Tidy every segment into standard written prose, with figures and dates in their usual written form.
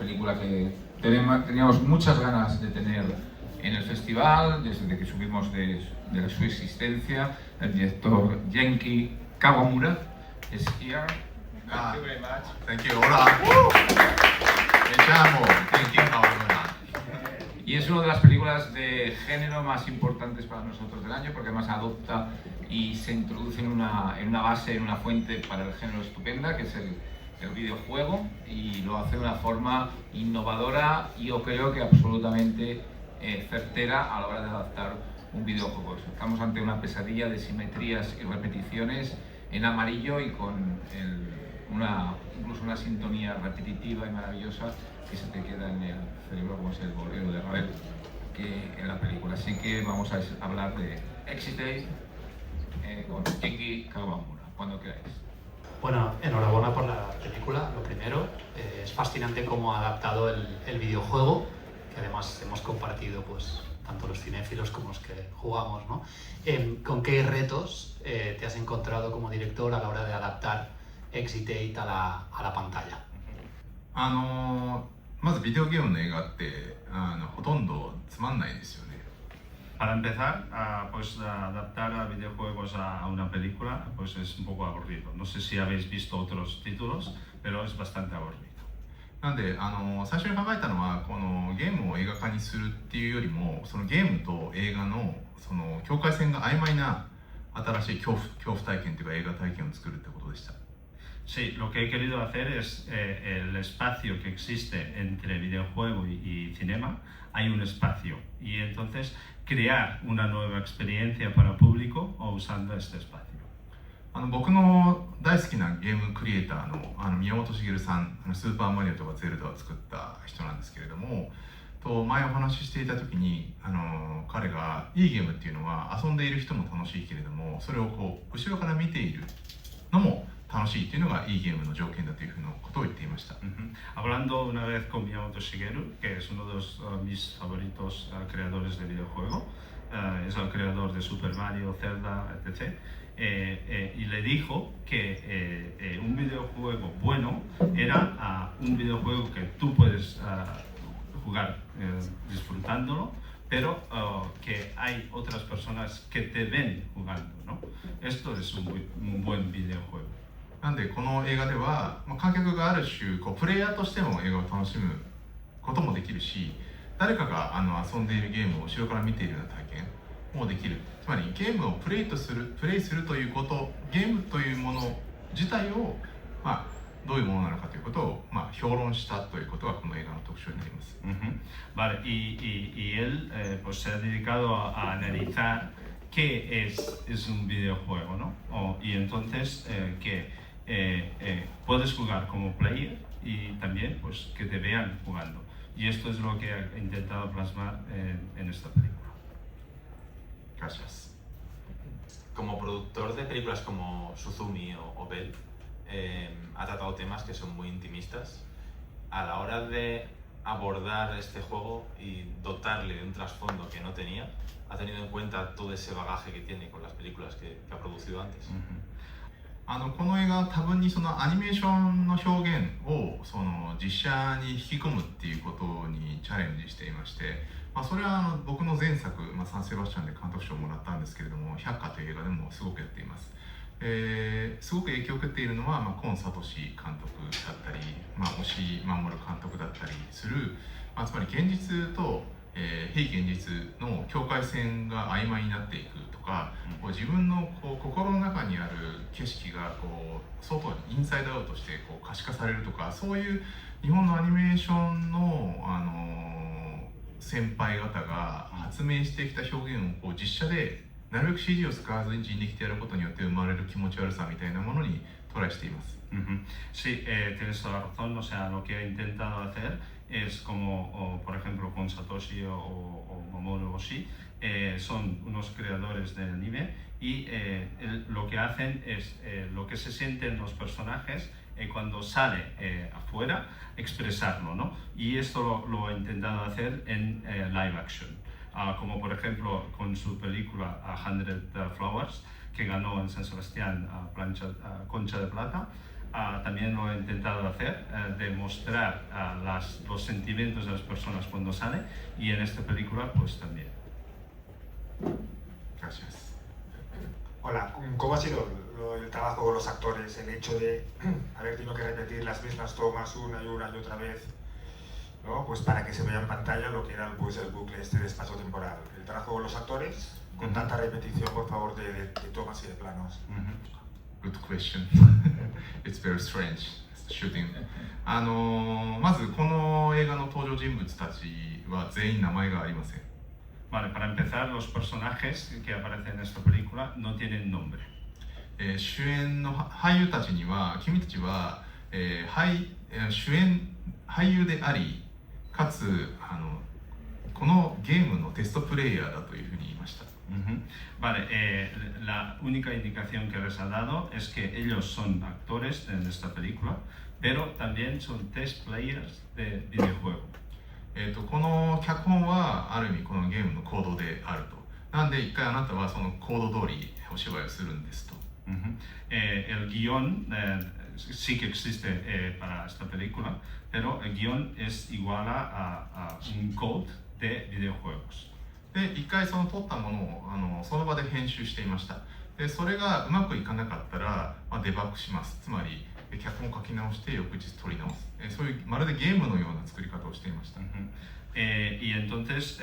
película que teníamos muchas ganas de tener en el festival, desde que supimos de su existencia. El director Genki Kawamura is here. Thank you very much. Thank you. Hola. Echamos. Thank you, Kawamura. Y es una de las películas de género más importantes para nosotros del año, porque además adopta y se introduce en una base, en una fuente para el género estupenda, que es el videojuego, y lo hace de una forma innovadora y yo creo que absolutamente certera a la hora de adaptar un videojuego. Estamos ante una pesadilla de simetrías y repeticiones en amarillo y con incluso una sintonía repetitiva y maravillosa que se te queda en el cerebro, como es el bolero de Ravel, que en la película. Así que vamos a hablar de Exit 8 con Genki Kawamura, cuando queráis. Bueno, enhorabuena por la película, lo primero. Es fascinante cómo ha adaptado el videojuego, que además hemos compartido pues tanto los cinéfilos como los que jugamos, ¿no? ¿Con qué retos te has encontrado como director a la hora de adaptar Exit 8 a la pantalla? まずビデオゲームの映画ってほとんどつまんないですよね。 Para empezar, pues adaptar a videojuegos a una película pues es un poco aburrido. No sé si habéis visto otros títulos, pero es bastante aburrido. なんで最初に考えたのはこのゲームを映画化にするっていうよりもそのゲームと映画のその境界線が曖昧な新しい恐怖体験というか映画体験を作るってことでした。 Sí, lo que he querido hacer es el espacio que existe entre videojuego y cinema, hay un espacio y entonces crear una nueva experiencia para el público usando este espacio. 僕の大好きなゲームクリエイターの宮本茂さん、スーパーマリオとかゼルダを作った人なんですけれども、前お話ししていた時に彼がいいゲームっていうのは遊んでいる人も楽しいけれども、それをこう後ろから見ているのも楽しいっていうのがいいゲームの条件だというふうなことを言っていました。Hablando una vez con Miyamoto Shigeru, que es uno de mis favoritos creadores de videojuego, es el creador de Super Mario, Zelda, etc. Y le dijo que un videojuego bueno era un videojuego que tú puedes jugar disfrutándolo, pero que hay otras personas que te ven jugando, ¿no? Esto es un buen videojuego. なんでこの映画では、観客がある種プレイヤーとしても映画を楽しむこともできるし、誰かが遊んでいるゲームを後ろから見ているような体験もできる。つまりゲームをプレイするということ、ゲームというもの自体を、どういうものなのかということを、評論したということがこの映画の特徴になります。Vale, y él pues se ha dedicado a analizar qué es un videojuego, ¿no? Y entonces que puedes jugar como player y también pues que te vean jugando. Y esto es lo que he intentado plasmar en esta película. Gracias. Como productor de películas como Suzumi o Bell, ha tratado temas que son muy intimistas. A la hora de abordar este juego y dotarle de un trasfondo que no tenía, ha tenido en cuenta todo ese bagaje que tiene con las películas que ha producido antes. この映画は多分にそのアニメーションの表現を実写に引き込むっていうことにチャレンジしていまして、それは僕の前作、サン・セバスチャンで監督賞をもらったんですけれども、百花という映画でもすごくやっています。すごく影響を受けているのは、今聡監督だったり、押井守監督だったりする、つまり現実と非現実の境界線が曖昧になっていくとか、自分の心の中にある景色が外にインサイドアウトして可視化されるとか、そういう日本のアニメーションの、先輩方が発明してきた表現を実写でなるべく CG を使わずに人力でやることによって生まれる気持ち悪さみたいなものにトライしています。Sí, tienes toda la razón. O sea, lo que he intentado hacer es como, por ejemplo, con Satoshi o Mamoru Oshii, son unos creadores de anime y lo que hacen es lo que se sienten los personajes cuando sale afuera, expresarlo, ¿no? Y esto lo he intentado hacer en live action. Como por ejemplo con su película A Hundred Flowers, que ganó en San Sebastián Concha de Plata. también lo he intentado hacer, de mostrar los sentimientos de las personas cuando sale, y en esta película pues también. Gracias. Hola, ¿cómo ha sido el trabajo con los actores? El hecho de haber tenido que repetir las mismas tomas una y otra vez, ¿no? Pues para que se vea en pantalla lo que era pues, el bucle este de espacio temporal. El trabajo con los actores, con tanta repetición, por favor, de tomas y de planos. Good question. It's very strange shooting. まずこの映画の登場人物たちは全員名前がありません。 Vale, para empezar, los personajes que aparecen en esta película no tienen nombre. 主演の俳優たちには、君たちは、主演俳優であり、かつこのゲームのテストプレイヤーだというふうに言いました。 Vale, la única indicación que les ha dado es que ellos son actores en esta película, pero también son test players de videojuego. この脚本はある意味このゲームのコードであると。なんで一回あなたはそのコード通りお芝居をするんですと。El guión sí que existe para esta película, pero el guión es igual a un code de videojuegos. で、一回その撮ったものをその場で編集していました。で、それがうまくいかなかったら、デバッグします。つまり脚本を書き直して翌日撮り直す。そういうまるでゲームのような作り方をしていました。Y entonces,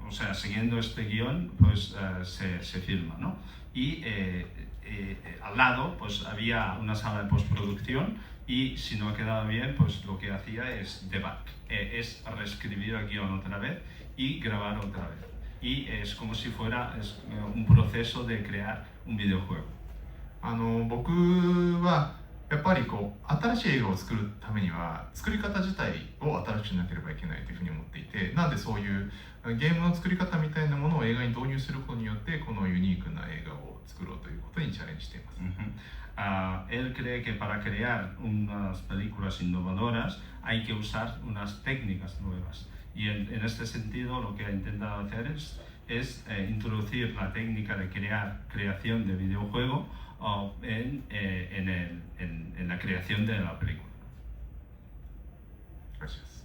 o sea, siguiendo este guión, pues se filma, ¿no? Y al lado, pues había una sala de postproducción, y si no quedaba bien, pues lo que hacía es debug, es reescribir el guión otra vez y grabar otra vez. Y es como si fuera un proceso de crear un videojuego. 僕はやっぱり新しい映画を作るためには作り方自体を新しくしなければいけないというふうに思っていて、なんでそういうゲームの作り方みたいなものを映画に導入することによってこのユニークな映画を作ろうということにチャレンジしています。Él cree que para crear unas películas innovadoras hay que usar unas técnicas nuevas, y en este sentido lo que ha intentado hacer es introducir la técnica de creación de videojuego en la creación de la película. Gracias.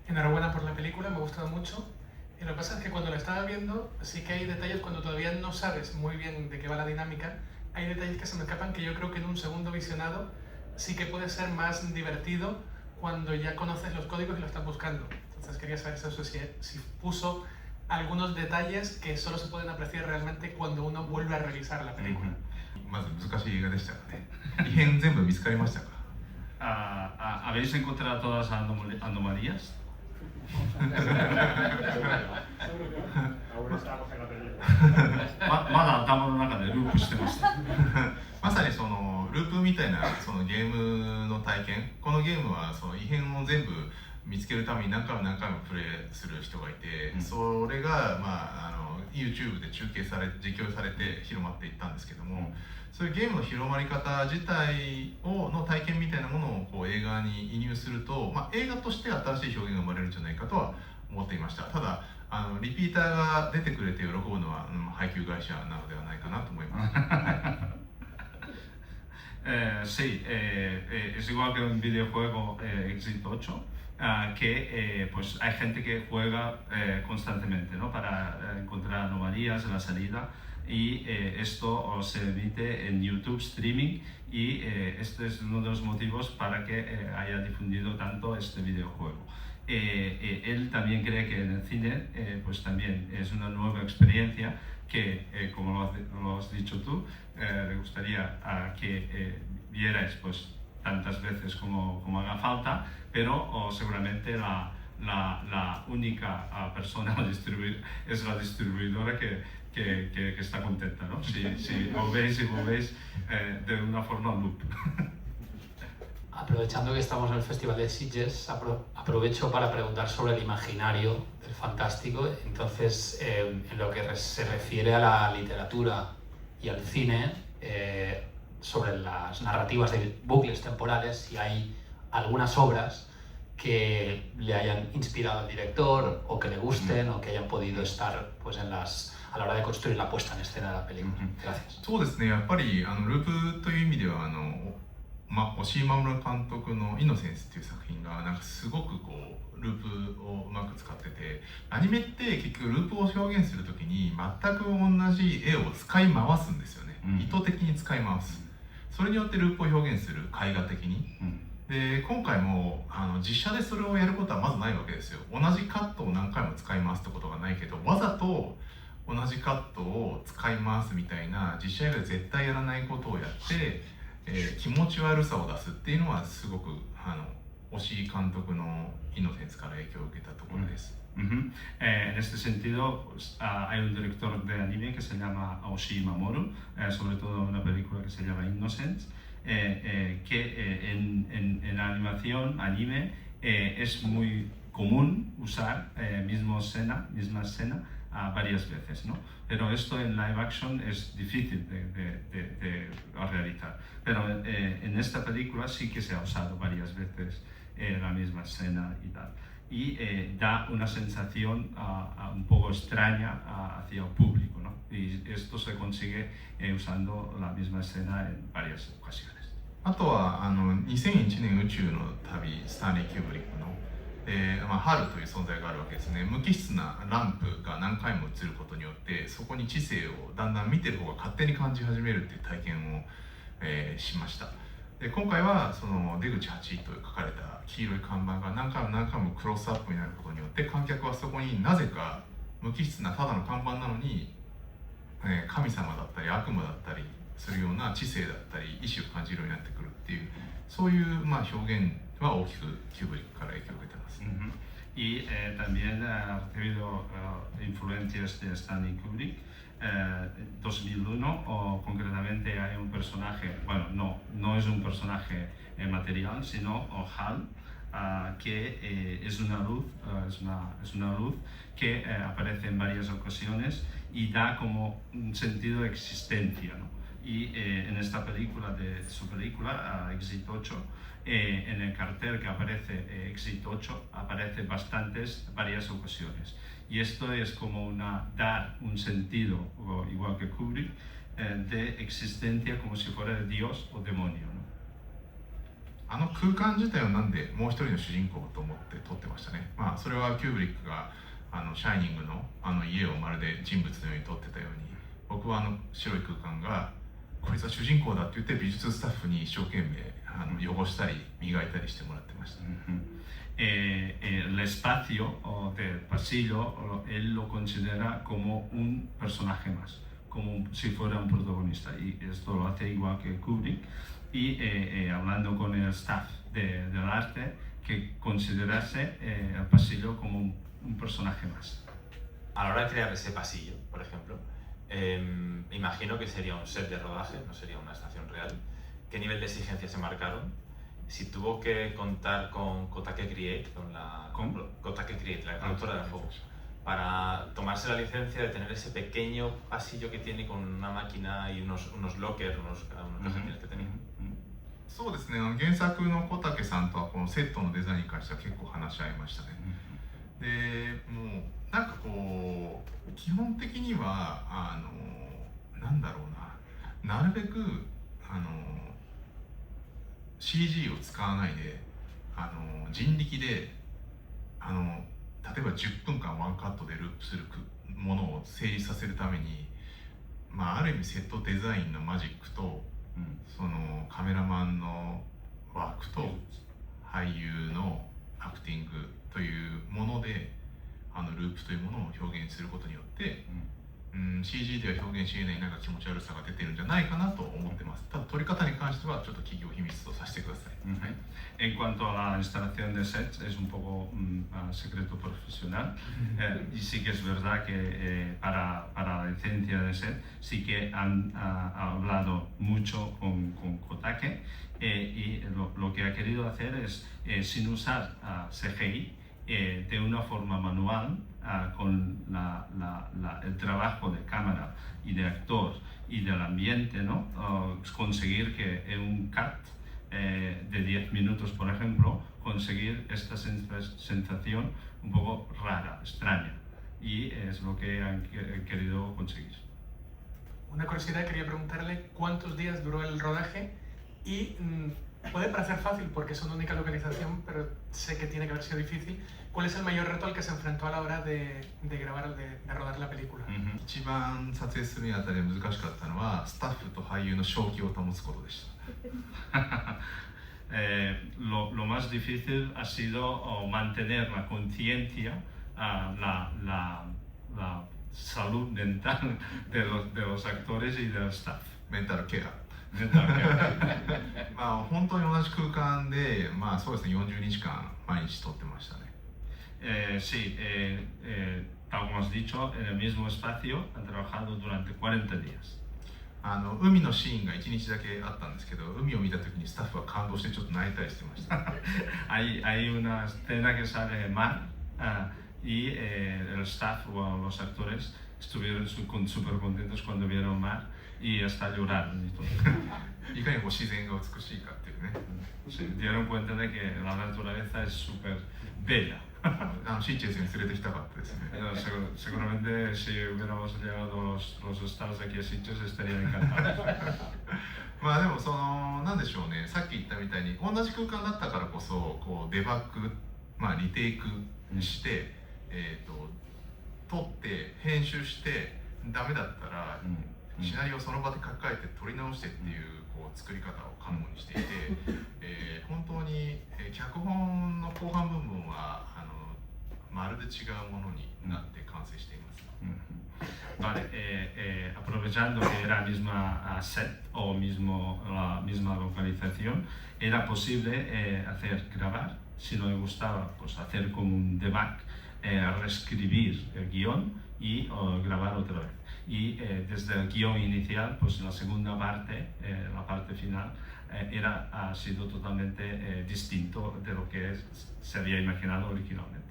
Enhorabuena por la película, me ha gustado mucho. Y lo que pasa es que cuando la estaba viendo, sí que hay detalles cuando todavía no sabes muy bien de qué va la dinámica. Hay detalles que se me escapan que yo creo que en un segundo visionado sí que puede ser más divertido cuando ya conoces los códigos y lo estás buscando. Entonces quería saber eso, si puso algunos detalles que solo se pueden apreciar realmente cuando uno vuelve a revisar la película. まず難しい映画でしたかね。異変全部見つかりましたか。¿Habéis encontrado todas las anomalías? まだ頭の中でループしてました。まさにそのループみたいなそのゲームの体験。このゲームはその異変を全部見つけるために何回もプレイする人がいて、それがYouTube で中継され実況されて広まっていったんですけども、そういうゲームの広まり方自体の体験みたいなものを映画に移入すると、映画として新しい表現が生まれるんじゃないかとは思っていました。ただリピーターが出てくれて喜ぶのは配給会社なのではないかなと思います。Sí, es igual que un videojuego Exit 8, que pues hay gente que juega constantemente, ¿no? Para encontrar anomalías en la salida, y esto se emite en YouTube streaming, y este es uno de los motivos para que haya difundido tanto este videojuego. Él también cree que en el cine pues también es una nueva experiencia que, como lo has dicho tú, le gustaría que vierais pues tantas veces como haga falta, pero seguramente la única persona a distribuir es la distribuidora que está contenta, ¿no? Si lo veis y volvéis de una forma loop. Aprovechando que estamos en el Festival de Sitges, aprovecho para preguntar sobre el imaginario del fantástico. Entonces, en lo que se refiere a la literatura y al cine, sobre las narrativas de bucles temporales, si hay algunas obras que le hayan inspirado al director o que le gusten o que hayan podido estar pues, a la hora de construir la puesta en escena de la película. Gracias. そうですね、やっぱりループという意味では押井守監督の「イノセンス」っていう作品がなんかすごくこうループをうまく使ってて、アニメって結局ループを表現するときに全く同じ絵を使い回すんですよね、意図的に使い回す、それによってループを表現する、絵画的に、で今回も実写でそれをやることはまずないわけですよ。同じカットを何回も使い回すってことがないけど、わざと同じカットを使い回すみたいな実写映画で絶対やらないことをやって、気持ち悪さを出すっていうのはすごく押井監督のイノセンスから影響を受けたところです。En este sentido, hay un director de anime que se llama Oshii Mamoru, sobre todo una película que se llama Innocence, que en animación, anime, es muy común usar misma escena varias veces, ¿no? Pero esto en live action es difícil de realizar. Pero en esta película sí que se ha usado varias veces la misma escena y tal. Y da una sensación un poco extraña hacia el público, ¿no? Y esto se consigue usando la misma escena en varias ocasiones. あとは2001年宇宙の旅、スタンリー・キューブリックの、ハルという存在があるわけですね。無機質なランプが何回も映ることによってそこに知性をだんだん見てる方が勝手に感じ始めるっていう体験を、しました。で今回はその出口8と書かれた黄色い看板が何回も何回もクロスアップになることによって観客はそこになぜか無機質なただの看板なのに、神様だったり悪魔だったりするような知性だったり意志を感じるようになってくるっていう、そういう表現は大きくキューブリックから影響を受けてます。Y también ha recibido influencias de Stanley Kubrick. 2001, o concretamente hay un personaje, bueno, no es un personaje material, sino HAL, que es una luz, es una luz que aparece en varias ocasiones y da como un sentido de existencia, ¿no? Y en esta película, su película, Exit 8, en el cartel que aparece Exit 8, aparece varias ocasiones. Y esto es como dar un sentido, igual que Kubrick, de existencia como si fuera Dios o demonio, ¿no? 空間自体をなんでもう一人の主人公と思って撮ってましたね。それはキューブリックがシャイニングの家をまるで人物のように撮ってたように、僕は白い空間がこいつは主人公だって言って美術スタッフに一生懸命汚したり磨いたりしてもらってました。El espacio del pasillo él lo considera como un personaje más, como si fuera un protagonista, y esto lo hace igual que Kubrick. Y hablando con el staff del arte, que considerase el pasillo como un personaje más. A la hora de crear ese pasillo, por ejemplo, imagino que sería un set de rodaje, no sería una estación real. ¿Qué nivel de exigencia se marcaron? Si tuvo que contar con Kotake Create, Kotake Create, la productora del juego, para tomarse la licencia de tener ese pequeño pasillo que tiene con una máquina y unos lockers, unos cajetines que tenía. そうですね、原作の小竹さんとはこのセットのデザインに関しては結構話し合いましたね。でもうなんかこう基本的にはなんだろうな、なるべくCG を使わないで人力で例えば10分間ワンカットでループするものを成立させるために、ある意味セットデザインのマジックと、そのカメラマンのワークと俳優のアクティングというものでループというものを表現することによって、CG では表現し得ないなんか気持ち悪さが出てるんじゃないかなと思ってます。ただ撮り方に関してはちょっと企業秘密とさせてください。En cuanto a la instalación de sets, es un poco secreto profesional. Y sí que es verdad que para la licencia de set sí que han hablado mucho con Kotake, y lo que ha querido hacer es, sin usar CGI, de una forma manual, con el trabajo de cámara y de actor y del ambiente, ¿no? Conseguir que en un cut de 10 minutos, por ejemplo, conseguir esta sensación un poco rara, extraña, y es lo que han querido conseguir. Una curiosidad, quería preguntarle cuántos días duró el rodaje y puede parecer fácil porque es una única localización, pero sé que tiene que haber sido difícil. ¿Cuál es el mayor reto al que se enfrentó a la hora de grabar, de rodar la película? 一番撮影するにあたり難しかったのはスタッフと俳優の正気を保つことでした。lo más difícil ha sido mantener la conciencia, la salud mental de los actores y del staff. メンタルケア。まあ本当に同じ空間で、まあそうですね、40日間毎日撮ってましたね。Sí, tal como has dicho, en el mismo espacio han trabajado durante 40 días. 海のシーンが1日だけあったんですけど、海を見た時にスタッフは感動してちょっと泣いたりしてました。hay una escena que sale de mar y el staff o los actores estuvieron súper contentos cuando vieron mar y hasta lloraron y todo. いかにこう自然が美しいかっていうね。Se dieron cuenta de que la naturaleza es súper bella. シッチェスに連れてきたかったですね。Seguramente si hubiéramos llevado los stars aquí a Sitges estarían encantados. まあでもなんでしょうね、さっき言ったみたいに同じ空間だったからこそこうデバッグ、まあリテイクして、撮って編集してダメだったら、シナリオをその場で書き換えて撮り直してっていうこう作り方を可能にしていて、本当に脚本の後半部分はまるで違うものになって完成しています。Vale, aprovechando que era la misma set o la misma localización, era posible grabar, si no le gustaba, pues hacer como un debug, reescribir el guión y grabar otra vez. Y desde el guión inicial, pues la segunda parte, la parte final, ha sido totalmente distinto de lo que se había imaginado originalmente.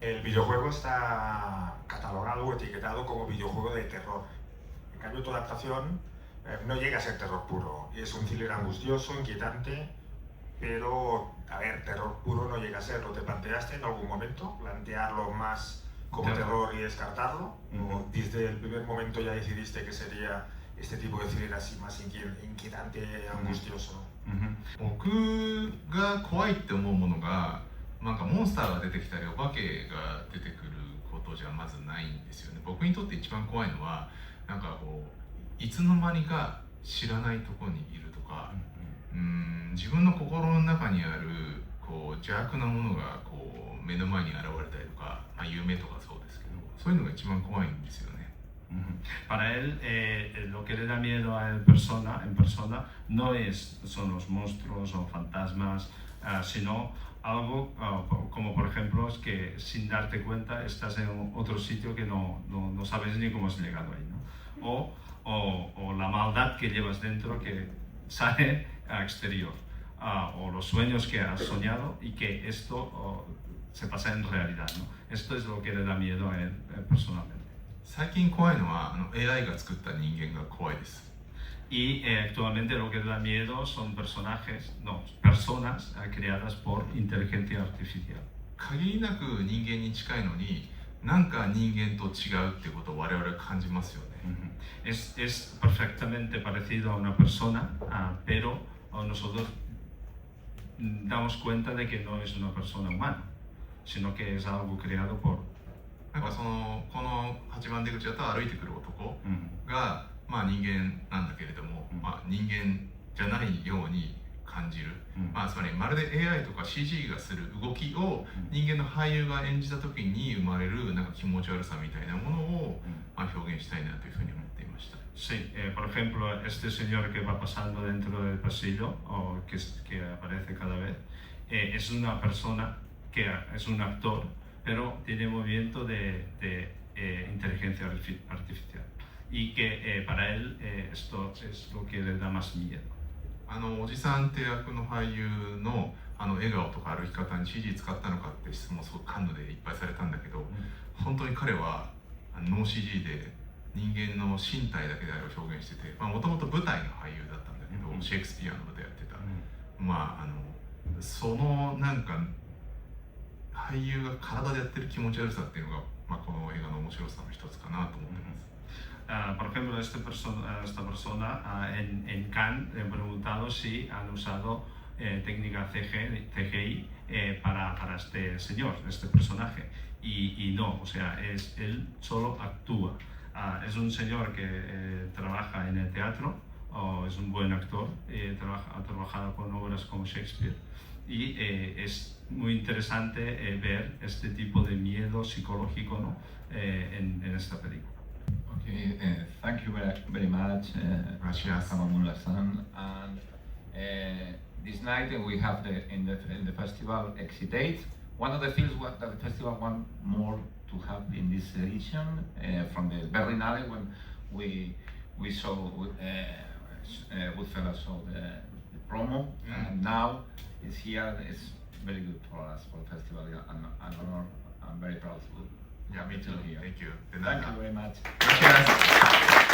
El videojuego está catalogado o etiquetado como videojuego de terror. En cambio, tu adaptación no llega a ser terror puro. Es un thriller angustioso, inquietante, pero, a ver, terror puro no llega a ser. ¿Lo te planteaste en algún momento? ¿Plantearlo más como terror y descartarlo? ¿O desde el primer momento ya decidiste que sería este tipo de thriller así más inquietante, angustioso? 僕が怖いって思うものがなんかモンスターが出てきたりお化けが出てくることじゃまずないんですよね。僕にとって一番怖いのはなんかこういつの間にか知らないところにいるとか、自分の心の中にあるこう邪悪なものがこう目の前に現れたりとか、まあ、夢とかそうですけど、そういうのが一番怖いんですよね。Para él, lo que le da miedo a él en persona no son los monstruos o fantasmas, sino algo como por ejemplo es que sin darte cuenta estás en otro sitio que no sabes ni cómo has llegado ahí, ¿no? O la maldad que llevas dentro que sale al exterior, o los sueños que has soñado y que esto se pasa en realidad, ¿no? Esto es lo que le da miedo a él personalmente. 最近怖いのはAI が作った人間が怖いです。Y actualmente lo que da miedo son personas creadas por inteligencia artificial. 限りなく人間に近いのに、なんか人間と違うってことを我々は感じますよね。Es perfectamente parecido a una persona, pero nosotros damos cuenta de que no es una persona humana, sino que es algo creado por. なんかこの8番出口だと歩いてくる男が、まあ人間なんだけれども、まあ人間じゃないように感じる、まあつまりまるで AI とか CG がする動きを人間の俳優が演じた時に生まれるなんか気持ち悪さみたいなものを、まあ、表現したいなというふうに思っていました。Sí, por ejemplo, este señor que va pasando dentro del pasillo, o que aparece cada vez, es una persona que es un actor, pero tiene movimiento de inteligencia artificial y que para él esto es lo que le da más miedo. おじさんって役の俳優の笑顔とか歩き方に CG 使ったのかって質問すごくカンヌでいっぱいされたんだけど、本当に彼はノー CG で人間の身体だけであれを表現してて、もともと舞台の俳優だったんだけど、シェイクスピアの舞台やってた、まあそのなんか俳優が体でやってる気持ち悪さっていうのが、まあ、この映画の面白さの一つかなと思ってます。Por ejemplo, esta persona en Cannes le han preguntado si han usado técnica CGI para este señor, este personaje. Y no, o sea, él solo actúa. Es un señor que trabaja en el teatro, es un buen actor, ha trabajado con obras como Shakespeare. Y es muy interesante ver este tipo de miedo psicológico, ¿no? en esta película. Okay, thank you very much, Gracias. Hamamoula-san. And this night we have in the festival Exit 8. One of the films that the festival want more to have in this edition from the Berlinale when we saw Goodfellas saw the promo, and now it's here. It's very good for us for the festival. I'm very proud to Yeah, me too. here. Thank you. De Thank nada. you very much. Gracias.